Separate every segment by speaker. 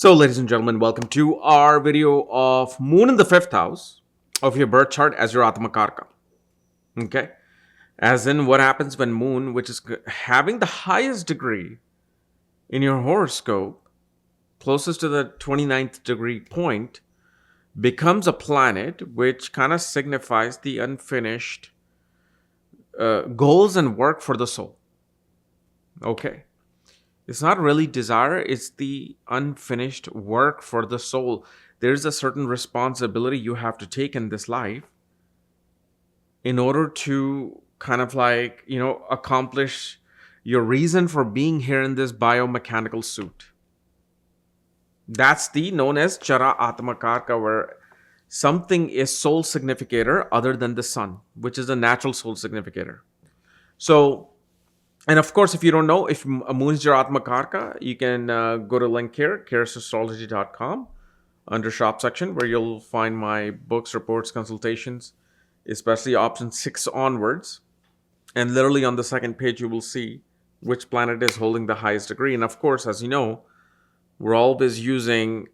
Speaker 1: So, ladies and gentlemen, welcome to our video of Moon in the fifth house of your birth chart as your Atmakaraka. Okay? As in, what happens when Moon, which is having the highest degree in your horoscope, closest to the 29th degree point, becomes a planet which kind of signifies the unfinished goals and work for the soul. Okay? It's not really desire, it's the unfinished work for the soul. There's a certain responsibility you have to take in this life in order to kind of accomplish your reason for being here in this biomechanical suit. That's the known as Chara Atmakaraka, where something is soul significator other than the sun, which is a natural soul significator. So, and of course, if you don't know, if Moon is your Atmakaraka, you can go to link here, astrology.com, under shop section, where you'll find my books, reports, consultations, especially option 6 onwards. And literally on the second page, you will see which planet is holding the highest degree. And of course, as you know, we're always using,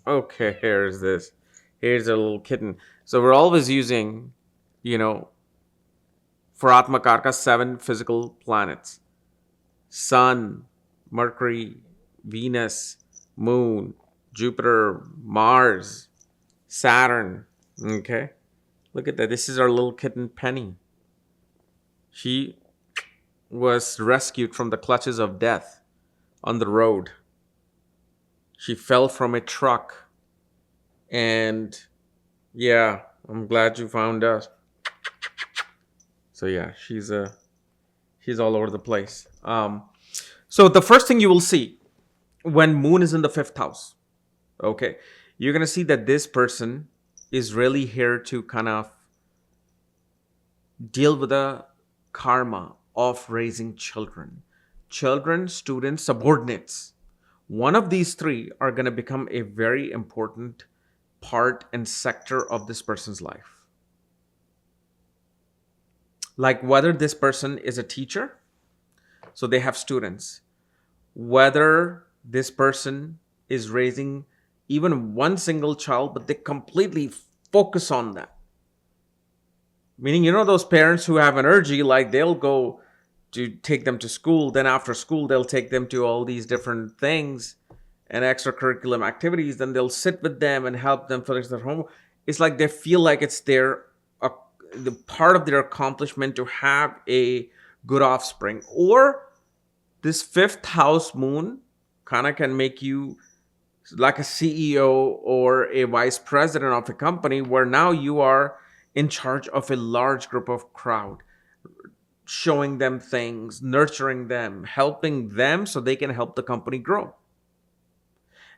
Speaker 1: okay, here's this. Here's a little kitten. So we're always using, for Atmakaraka, 7 physical planets: Sun, Mercury, Venus, Moon, Jupiter, Mars, Saturn. Okay, look at that. This is our little kitten Penny. She was rescued from the clutches of death on the road. She fell from a truck, and yeah, I'm glad you found us. So yeah, she's all over the place. So the first thing you will see when Moon is in the 5th house, okay, you're gonna see that this person is really here to kind of deal with the karma of raising children, students, subordinates. One of these three are gonna become a very important part and sector of this person's life. Like whether this person is a teacher, so they have students, whether this person is raising even one single child, but they completely focus on that. Meaning, those parents who have energy, like they'll go to take them to school, then after school, they'll take them to all these different things and extracurricular activities, then they'll sit with them and help them finish their homework. It's like they feel like it's the part of their accomplishment to have a good offspring. Or this 5th house Moon kind of can make you like a CEO or a vice president of a company, where now you are in charge of a large group of crowd, showing them things, nurturing them, helping them so they can help the company grow.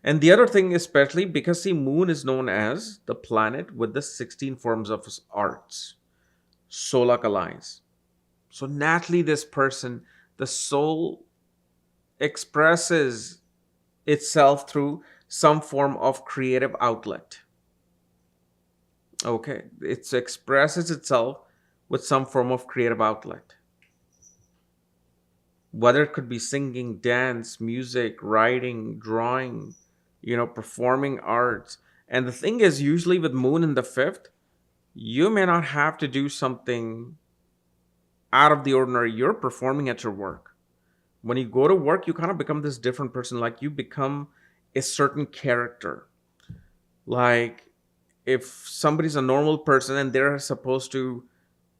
Speaker 1: And the other thing, especially because the Moon is known as the planet with the 16 forms of arts, solar allies. So naturally, this person, the soul, expresses itself through some form of creative outlet. Okay, it expresses itself with some form of creative outlet. Whether it could be singing, dance, music, writing, drawing, performing arts. And the thing is, usually with Moon in the 5th, you may not have to do something out of the ordinary. You're performing at your work. When you go to work, you kind of become this different person. Like you become a certain character. Like if somebody's a normal person and they're supposed to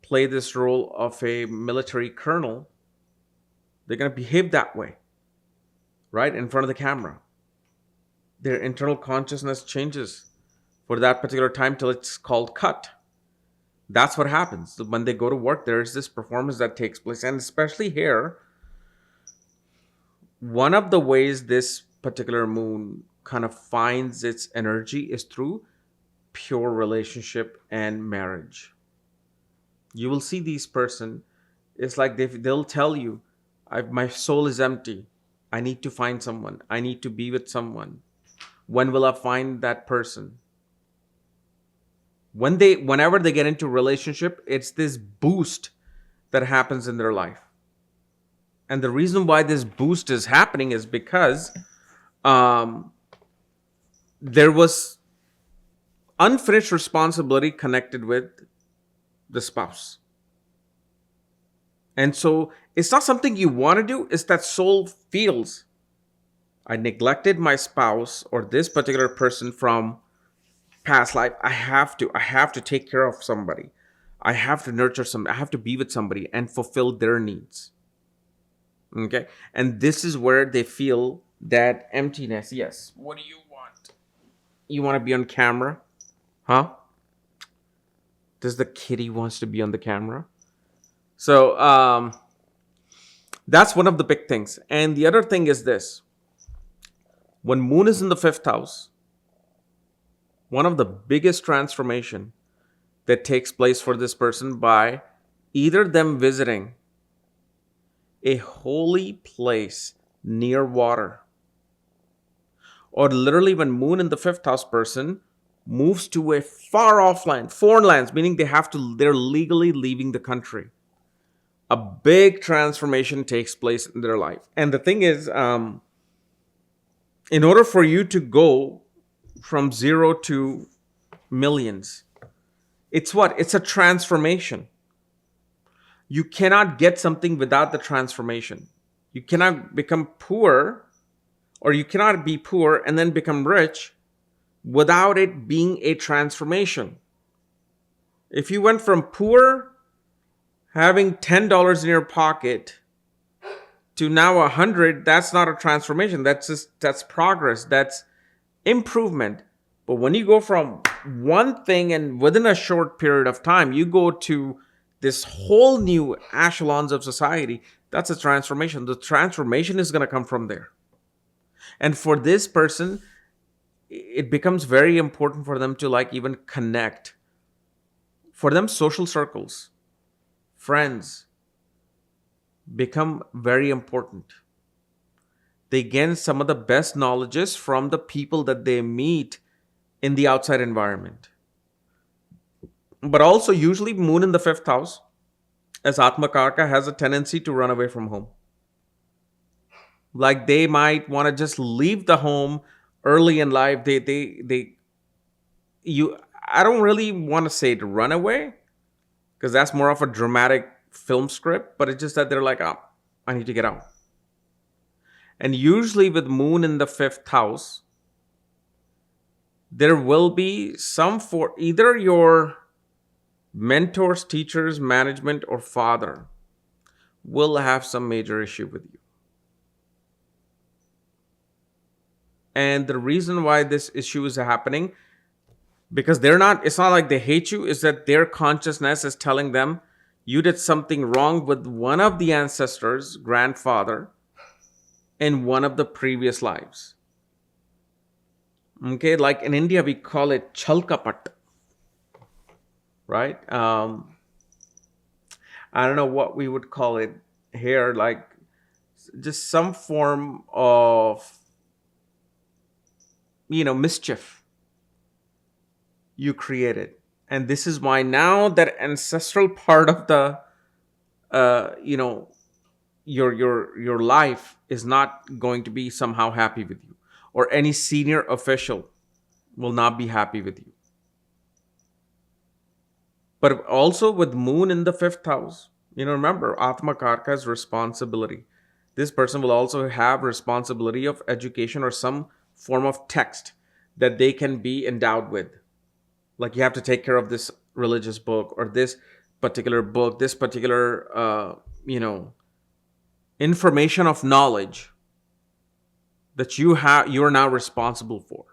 Speaker 1: play this role of a military colonel, they're going to behave that way, right? In front of the camera. Their internal consciousness changes for that particular time till it's called cut. That's what happens. When they go to work, there is this performance that takes place. And especially here, one of the ways this particular Moon kind of finds its energy is through pure relationship and marriage. You will see these person, it's like they'll tell you, my soul is empty. I need to find someone. I need to be with someone. When will I find that person? Whenever they get into relationship, it's this boost that happens in their life. And the reason why this boost is happening is because um, there was unfinished responsibility connected with the spouse. And so it's not something you want to do, it's that soul feels I neglected my spouse or this particular person from past life. I have to take care of somebody. I have to nurture somebody. I have to be with somebody and fulfill their needs. Okay? And this is where they feel that emptiness. Yes. What do you want? You want to be on camera? Huh? Does the kitty wants to be on the camera? So that's one of the big things. And the other thing is this. When moon is in the 5th house, one of the biggest transformation that takes place for this person by either them visiting a holy place near water, or literally when moon in the 5th house person moves to a far off land, foreign lands, meaning they're legally leaving the country. A big transformation takes place in their life. And the thing is, in order for you to go from 0 to millions, it's what? It's a transformation. You cannot get something without the transformation. You cannot become poor, or you cannot be poor and then become rich without it being a transformation. If you went from poor, having $10 in your pocket, to now 100, that's not a transformation. That's progress. That's improvement. But when you go from one thing and within a short period of time, you go to this whole new echelons of society, that's a transformation. The transformation is going to come from there. And for this person, it becomes very important for them to even connect. For them, social circles, friends, become very important. They gain some of the best knowledges from the people that they meet in the outside environment. But also, usually moon in the 5th house, as Atmakaraka, has a tendency to run away from home. Like they might want to just leave the home early in life. I don't really want to say to run away, because that's more of a dramatic film script, but it's just that they're like, oh, I need to get out. And usually with moon in the 5th house, there will be some for either your mentors, teachers, management, or father will have some major issue with you. And the reason why this issue is happening, because it's not like they hate you, is that their consciousness is telling them you did something wrong with one of the ancestors, grandfather, in one of the previous lives. Okay, like in India, we call it chalkapat, right? I don't know what we would call it here, like just some form of, mischief you created. And this is why now that ancestral part of the, your life is not going to be somehow happy with you, or any senior official will not be happy with you. But also with moon in the 5th house, remember Atmakaraka's responsibility. This person will also have responsibility of education or some form of text that they can be endowed with. Like you have to take care of this religious book or this particular book, this particular, information of knowledge that you are now responsible for.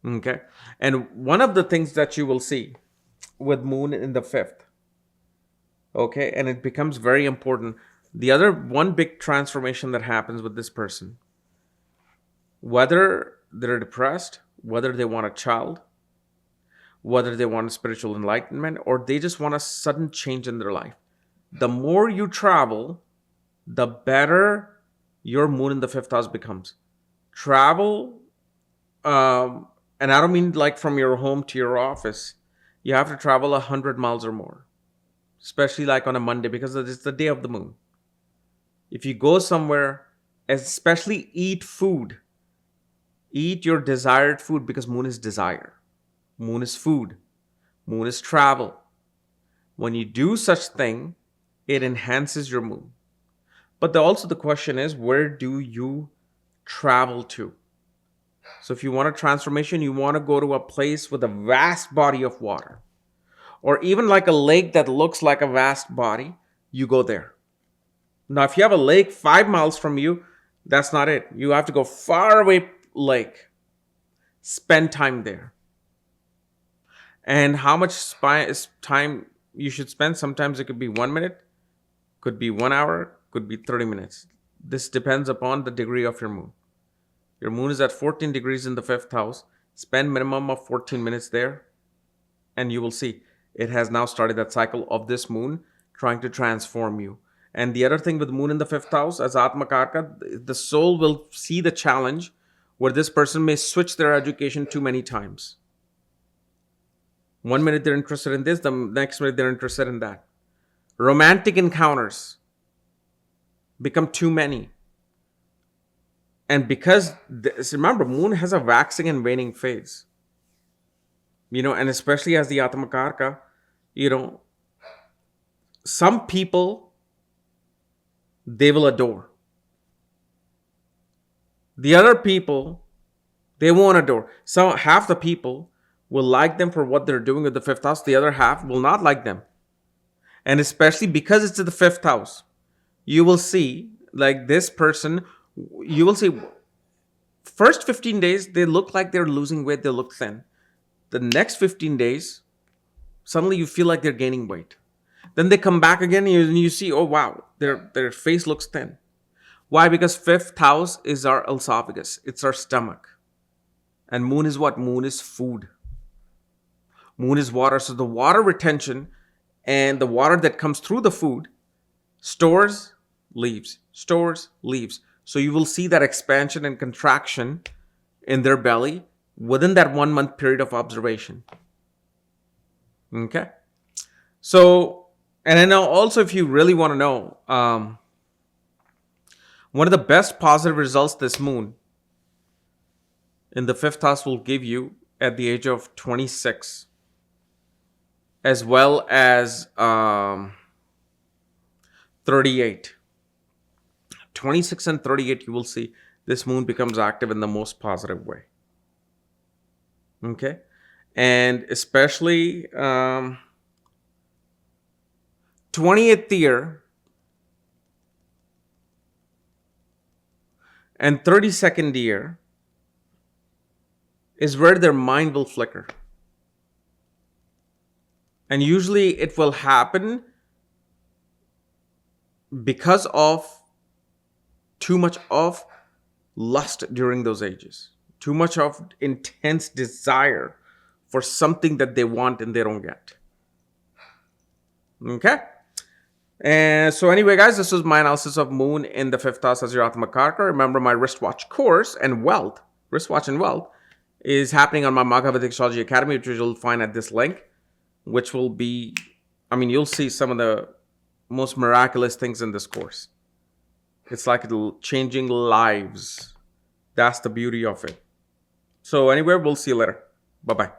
Speaker 1: Okay. And one of the things that you will see with moon in the 5th, okay, and it becomes very important. The other one big transformation that happens with this person, whether they're depressed, whether they want a child, whether they want spiritual enlightenment, or they just want a sudden change in their life. The more you travel, the better your moon in the 5th house becomes. Travel, and I don't mean like from your home to your office. You have to travel 100 miles or more, especially like on a Monday, because it's the day of the moon. If you go somewhere, especially eat food, eat your desired food, because moon is desire. Moon is food. Moon is travel. When you do such thing, it enhances your moon. But also the question is, where do you travel to? So if you want a transformation, you want to go to a place with a vast body of water, or even like a lake that looks like a vast body, you go there. Now, if you have a lake 5 miles from you, that's not it. You have to go far away lake, spend time there. And how much time you should spend? Sometimes it could be 1 minute, could be 1 hour, could be 30 minutes. This depends upon the degree of your moon. Your moon is at 14 degrees in the 5th house. Spend minimum of 14 minutes there, and you will see it has now started that cycle of this moon trying to transform you. And the other thing with moon in the 5th house, as Atmakaraka, the soul will see the challenge where this person may switch their education too many times. 1 minute they're interested in this, the next minute they're interested in that. Romantic encounters become too many. And because, remember, moon has a waxing and waning phase. And especially as the Atmakaraka, some people, they will adore. The other people, they won't adore. So half the people will like them for what they're doing with the 5th house. The other half will not like them. And especially because it's in the 5th house, you will see, like this person, you will see first 15 days, they look like they're losing weight, they look thin. The next 15 days, suddenly you feel like they're gaining weight. Then they come back again and you see, oh wow, their face looks thin. Why? Because 5th house is our esophagus. It's our stomach. And moon is what? Moon is food. Moon is water. So the water retention and the water that comes through the food stores, leaves. So you will see that expansion and contraction in their belly within that 1 month period of observation. Okay. So, and I know also, if you really want to know, one of the best positive results this moon in the 5th house will give you at the age of 26, as well as 38. 26 and 38, you will see this moon becomes active in the most positive way. Okay. And especially 20th year and 32nd year is where their mind will flicker. And usually it will happen because of too much of lust during those ages. Too much of intense desire for something that they want and they don't get. Okay? And so anyway, guys, this was my analysis of moon in the 5th house as your Atmakaraka. Remember, my wristwatch course and wristwatch and wealth, is happening on my Vedic Astrology Academy, which you'll find at this link, which will be, you'll see some of the most miraculous things in this course. It's like changing lives. That's the beauty of it. So anyway, we'll see you later. Bye-bye.